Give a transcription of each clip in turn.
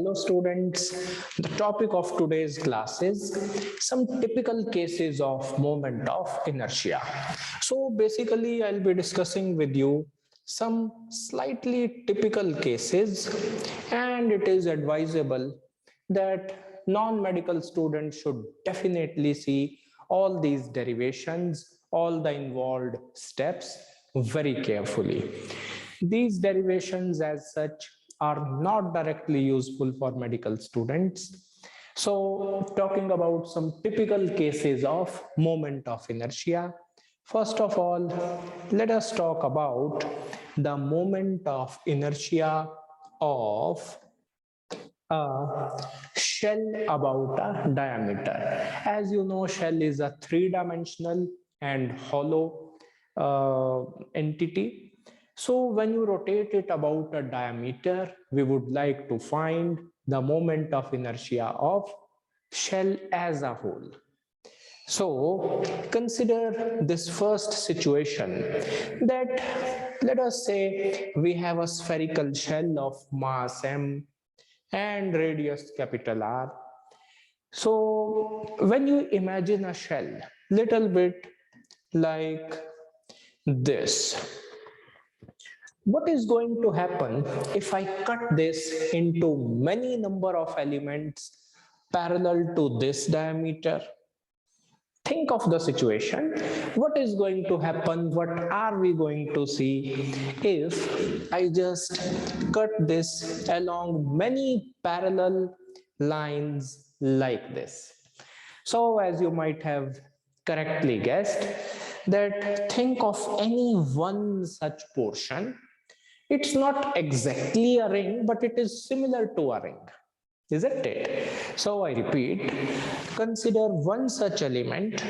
Hello students, the topic of today's class is some typical cases of moment of inertia. So basically I'll be discussing with you some slightly typical cases, and it is advisable that non-medical students should definitely see all these derivations, all the involved steps very carefully. These derivations as such are not directly useful for medical students. So talking about some typical cases of moment of inertia, first of all, let us talk about the moment of inertia of a shell about a diameter. As you know, shell is a three-dimensional and hollow entity. So when you rotate it about a diameter, we would like to find the moment of inertia of shell as a whole. So consider this first situation, that let us say we have a spherical shell of mass m and radius capital R. So when you imagine a shell little bit like this, what is going to happen if I cut this into many number of elements parallel to this diameter? Think of the situation. What is going to happen? What are we going to see if I just cut this along many parallel lines like this? So as you might have correctly guessed, that think of any one such portion. It's not exactly a ring, but it is similar to a ring, isn't it? So I repeat, consider one such element.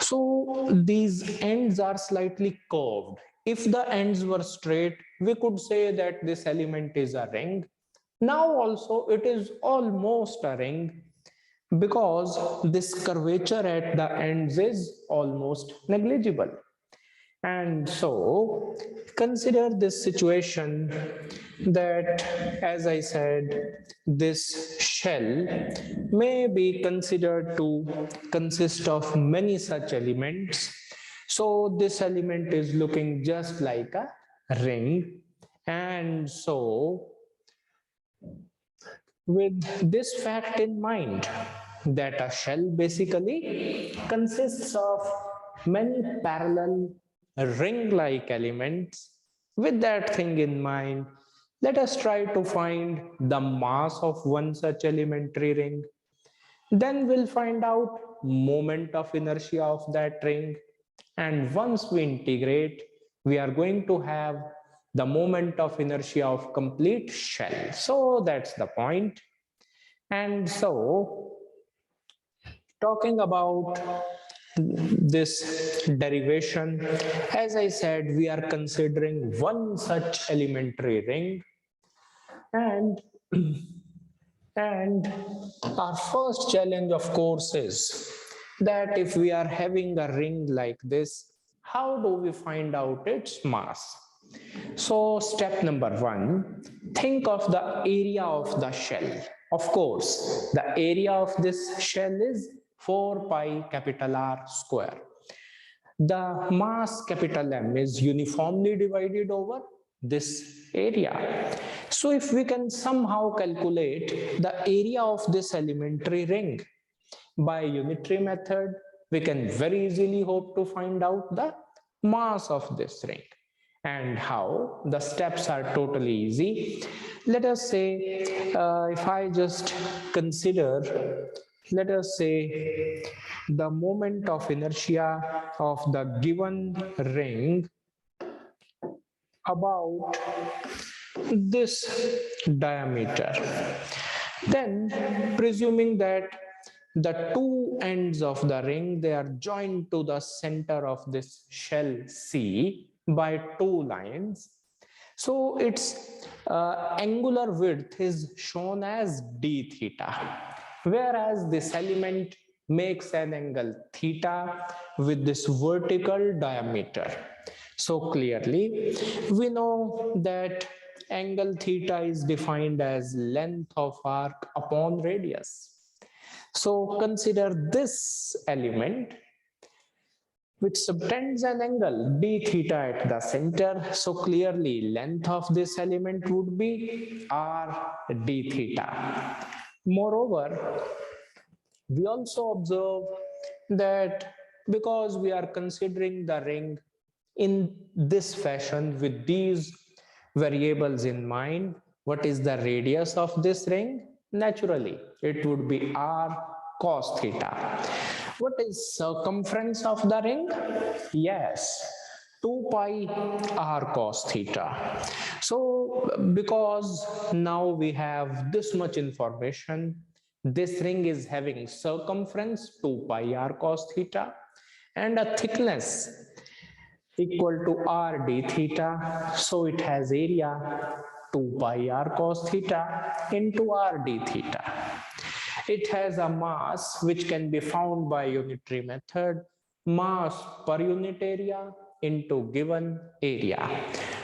So these ends are slightly curved. If the ends were straight, we could say that this element is a ring. Now also it is almost a ring, because this curvature at the ends is almost negligible. And so consider this situation, that as I said, this shell may be considered to consist of many such elements. So this element is looking just like a ring. And so with this fact in mind, that a shell basically consists of many parallel ring-like elements, with that thing in mind, let us try to find the mass of one such elementary ring. Then we'll find out moment of inertia of that ring. And once we integrate, we are going to have the moment of inertia of complete shell. So that's the point. And so talking about this derivation, as I said, we are considering one such elementary ring, and and our first challenge, of course, is that if we are having a ring like this, how do we find out its mass? So step number one, think of the area of the shell. Of course, the area of this shell is 4 pi capital R square. The mass capital M is uniformly divided over this area. So if we can somehow calculate the area of this elementary ring by unitary method, we can very easily hope to find out the mass of this ring. And how? The steps are totally easy. Let us say, if I just consider, let us say, the moment of inertia of the given ring about this diameter. Then, presuming that the two ends of the ring, they are joined to the center of this shell C by two lines. So its angular width is shown as d theta, whereas this element makes an angle theta with this vertical diameter. So clearly we know that angle theta is defined as length of arc upon radius. So consider this element which subtends an angle d theta at the center. So clearly length of this element would be r d theta. Moreover, we also observe that because we are considering the ring in this fashion with these variables in mind, what is the radius of this ring? Naturally, it would be r cos theta. What is circumference of the ring? Yes, 2 pi r cos theta. So because now we have this much information, this ring is having circumference 2 pi r cos theta and a thickness equal to r d theta. So it has area 2 pi r cos theta into r d theta. It has a mass which can be found by unitary method, mass per unit area into given area.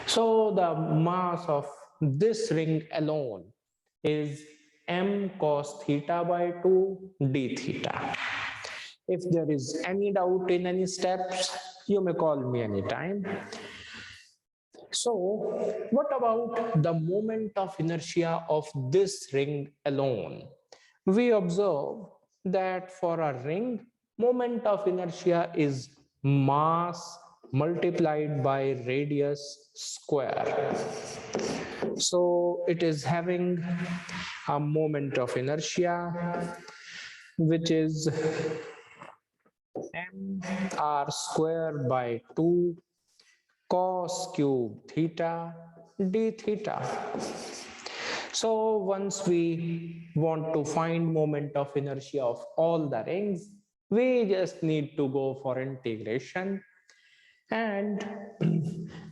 So the mass of this ring alone is m cos theta by 2 d theta. If there is any doubt in any steps, you may call me anytime. So what about the moment of inertia of this ring alone? We observe that for a ring, moment of inertia is mass multiplied by radius square. So it is having a moment of inertia which is mr square by 2 cos cube theta d theta. So once we want to find moment of inertia of all the rings, we just need to go for integration. And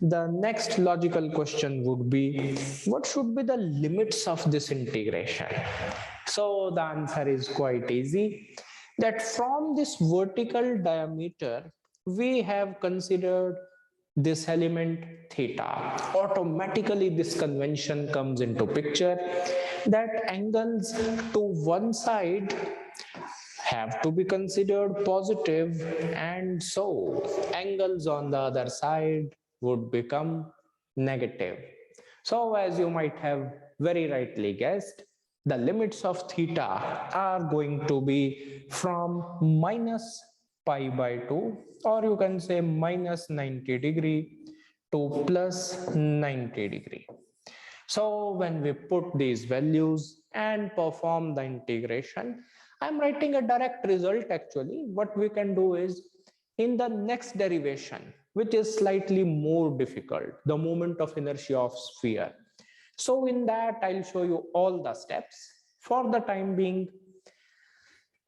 the next logical question would be, what should be the limits of this integration? So the answer is quite easy, that from this vertical diameter, we have considered this element theta. Automatically this convention comes into picture that angles to one side have to be considered positive, and so angles on the other side would become negative. So as you might have very rightly guessed, the limits of theta are going to be from minus pi by 2, or you can say minus 90 degree to plus 90 degree. So when we put these values and perform the integration, I'm writing a direct result actually. What we can do is, in the next derivation, which is slightly more difficult, the moment of inertia of sphere. So in that, I'll show you all the steps. For the time being,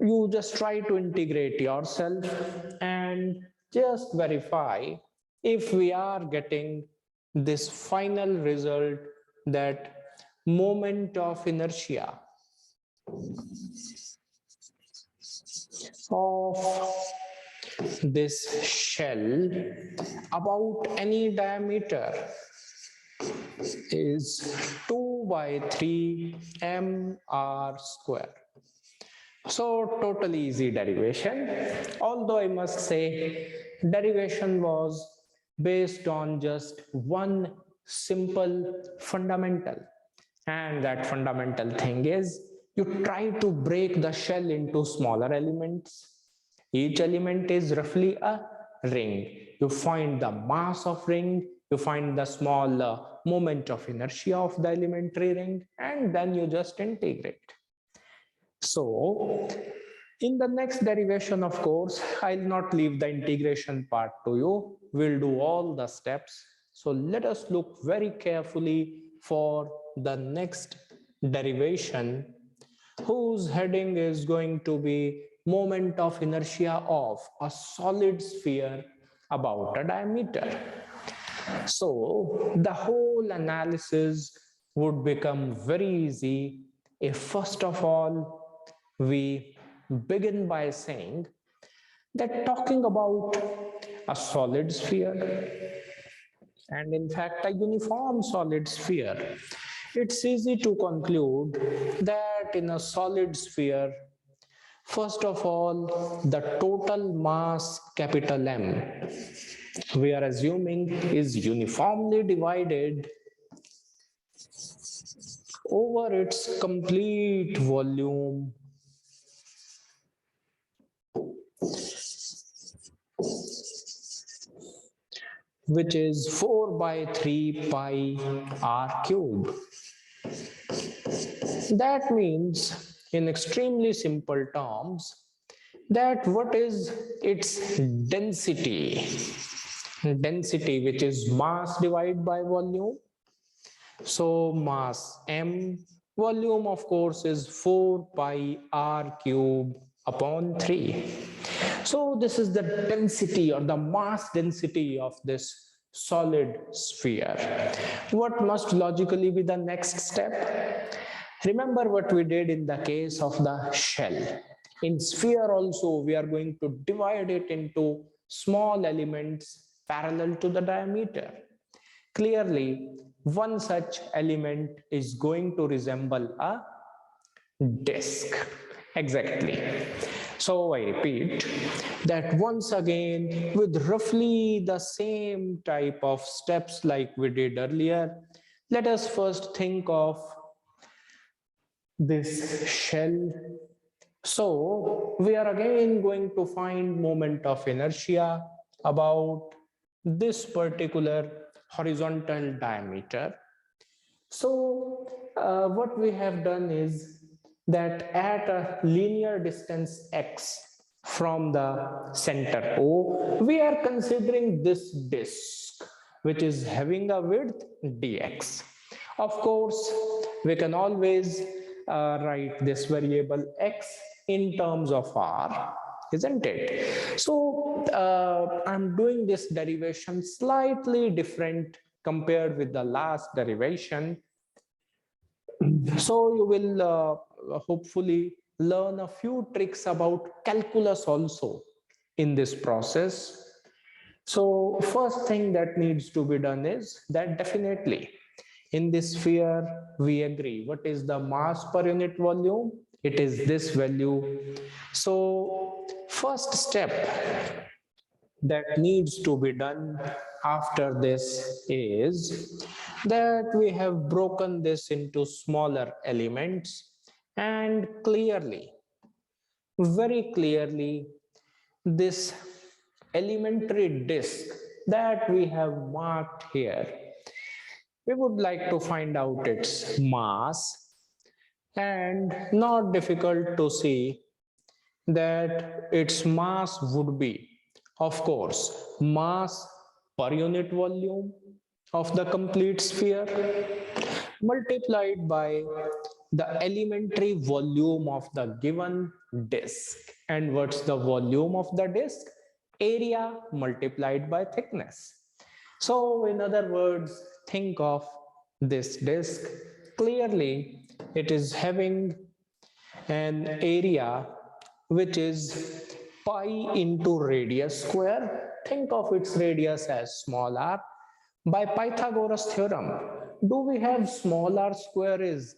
you just try to integrate yourself and just verify if we are getting this final result, that moment of inertia of this shell about any diameter is 2 by 3 mr square. So totally easy derivation, although I must say derivation was based on just one simple fundamental, and that fundamental thing is you try to break the shell into smaller elements. Each element is roughly a ring. You find the mass of ring, you find the small moment of inertia of the elementary ring, and then you just integrate. So in the next derivation, of course, I'll not leave the integration part to you. We'll do all the steps. So let us look very carefully for the next derivation, whose heading is going to be moment of inertia of a solid sphere about a diameter. So the whole analysis would become very easy if first of all we begin by saying that talking about a solid sphere, and in fact a uniform solid sphere, it's easy to conclude that in a solid sphere, first of all, the total mass capital M, we are assuming, is uniformly divided over its complete volume, which is 4 by 3 pi r cube. That means, in extremely simple terms, that what is its density? Density, which is mass divided by volume. So mass m, volume of course is 4 pi r cube upon 3. So this is the density or the mass density of this solid sphere. What must logically be the next step? Remember what we did in the case of the shell. In sphere also, we are going to divide it into small elements parallel to the diameter. Clearly, one such element is going to resemble a disk. Exactly. So I repeat that once again with roughly the same type of steps like we did earlier. Let us first think of this shell. So we are again going to find moment of inertia about this particular horizontal diameter. So what we have done is that at a linear distance x from the center O, we are considering this disk which is having a width dx. Of course, we can always write this variable x in terms of r, isn't it? So I'm doing this derivation slightly different compared with the last derivation. So you will hopefully learn a few tricks about calculus also in this process. So first thing that needs to be done is that definitely in this sphere we agree what is the mass per unit volume. It is this value. So first step that needs to be done after this is that we have broken this into smaller elements, and clearly, very clearly, this elementary disk that we have marked here, we would like to find out its mass, and not difficult to see that its mass would be, of course, mass per unit volume of the complete sphere multiplied by the elementary volume of the given disk. And what's the volume of the disk? Area multiplied by thickness. So in other words, think of this disk. Clearly, it is having an area which is pi into radius square. Think of its radius as small r. By Pythagoras theorem, do we have small r square is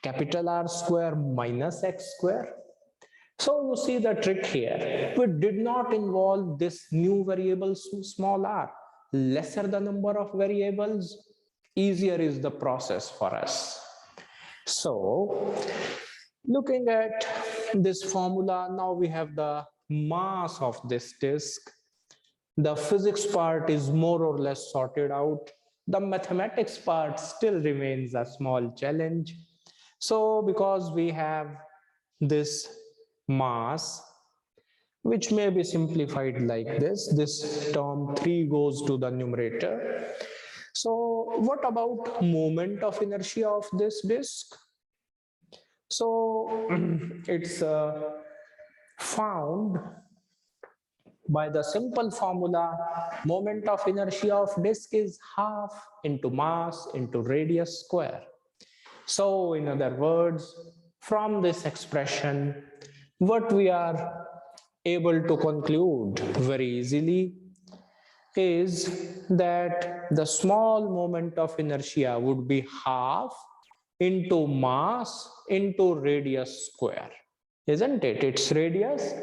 capital R square minus x square? So you see the trick here. We did not involve this new variable small r. Lesser the number of variables, easier is the process for us. So looking at this formula, now we have the mass of this disk. The physics part is more or less sorted out. The mathematics part still remains a small challenge. So because we have this mass, which may be simplified like this term 3 goes to the numerator. So what about moment of inertia of this disk? So it's found by the simple formula. Moment of inertia of disk is half into mass into radius square. So in other words, from this expression, what we are able to conclude very easily is that the small moment of inertia would be half into mass into radius square, isn't it? Its radius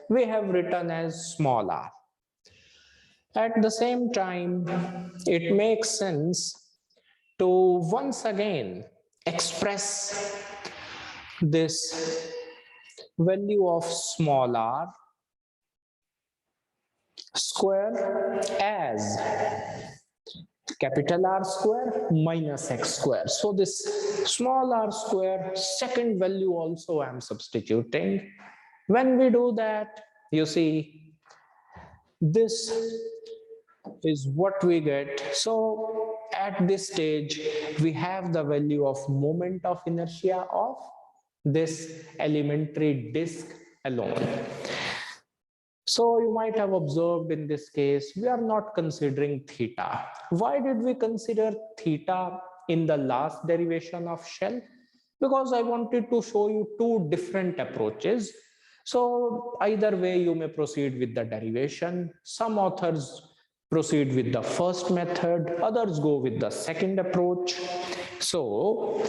we have written as small r. At the same time, it makes sense to once again express this value of small r square as capital R square minus x square. So this small r square second value also I am substituting. When we do that, you see, this is what we get. So at this stage, we have the value of moment of inertia of this elementary disk alone. So you might have observed in this case, we are not considering theta. Why did we consider theta in the last derivation of shell? Because I wanted to show you two different approaches. So either way you may proceed with the derivation. Some authors proceed with the first method, others go with the second approach. So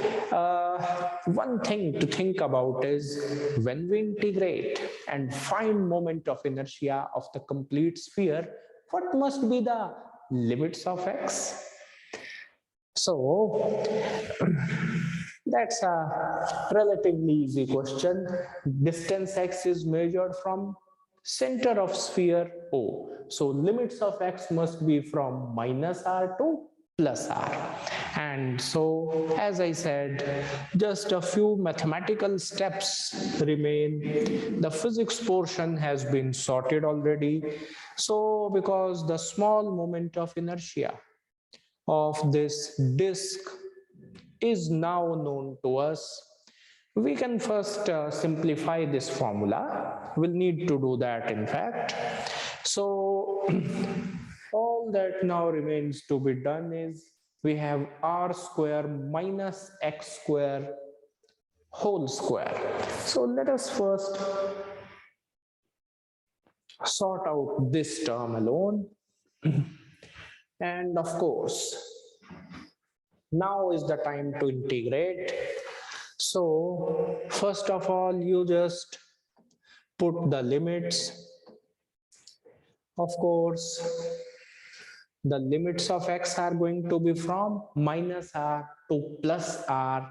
one thing to think about is when we integrate and find moment of inertia of the complete sphere, what must be the limits of x? So that's a relatively easy question. Distance x is measured from center of sphere O. So limits of x must be from minus r to plus r. And so, as I said, just a few mathematical steps remain. The physics portion has been sorted already. So, because the small moment of inertia of this disk is now known to us, we can first simplify this formula. We'll need to do that, in fact. So all that now remains to be done is we have r square minus x square whole square. So let us first sort out this term alone. And of course, now is the time to integrate. So first of all, you just put the limits. Of course, the limits of x are going to be from minus r to plus r,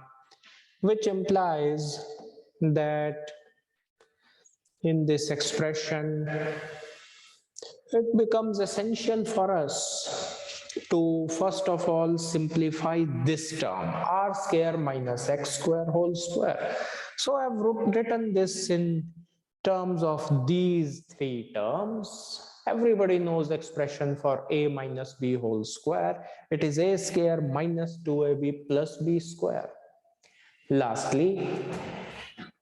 which implies that in this expression, it becomes essential for us to first of all simplify this term, r square minus x square whole square. So I've written this in terms of these three terms. Everybody knows the expression for a minus b whole square. It is a square minus 2ab plus b square. Lastly,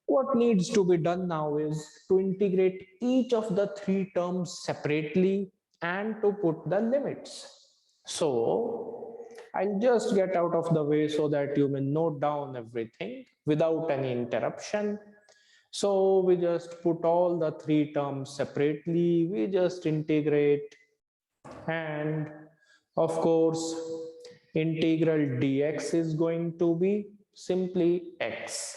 what needs to be done now is to integrate each of the three terms separately and to put the limits. So I'll just get out of the way so that you may note down everything without any interruption. So we just put all the three terms separately, we just integrate, and of course integral dx is going to be simply x.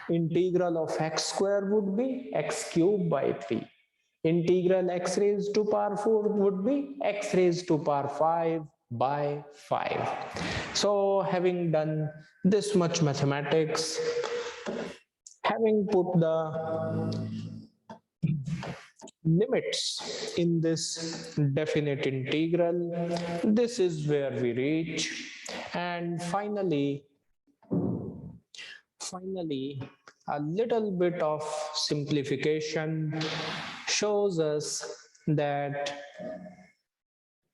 Integral of x square would be x cubed by 3. Integral x raised to power 4 would be x raised to power 5 by 5. So having done this much mathematics, having put the limits in this definite integral, this is where we reach. And finally, a little bit of simplification shows us that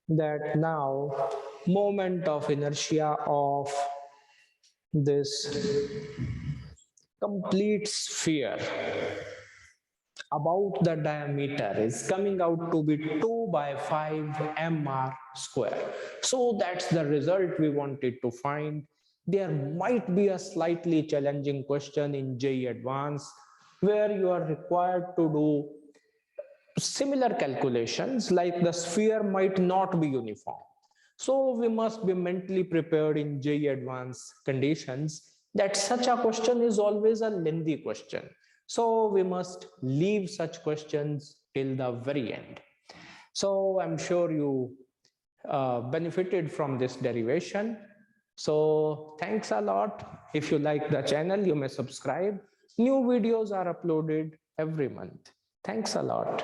now moment of inertia of this complete sphere about the diameter is coming out to be 2 by 5 mr square. So that's the result we wanted to find. There might be a slightly challenging question in JEE Advanced where you are required to do similar calculations like the sphere might not be uniform. So we must be mentally prepared in JEE advanced conditions that such a question is always a lengthy question. So we must leave such questions till the very end. So I'm sure you benefited from this derivation. So thanks a lot. If you like the channel, you may subscribe. New videos are uploaded every month. Thanks a lot.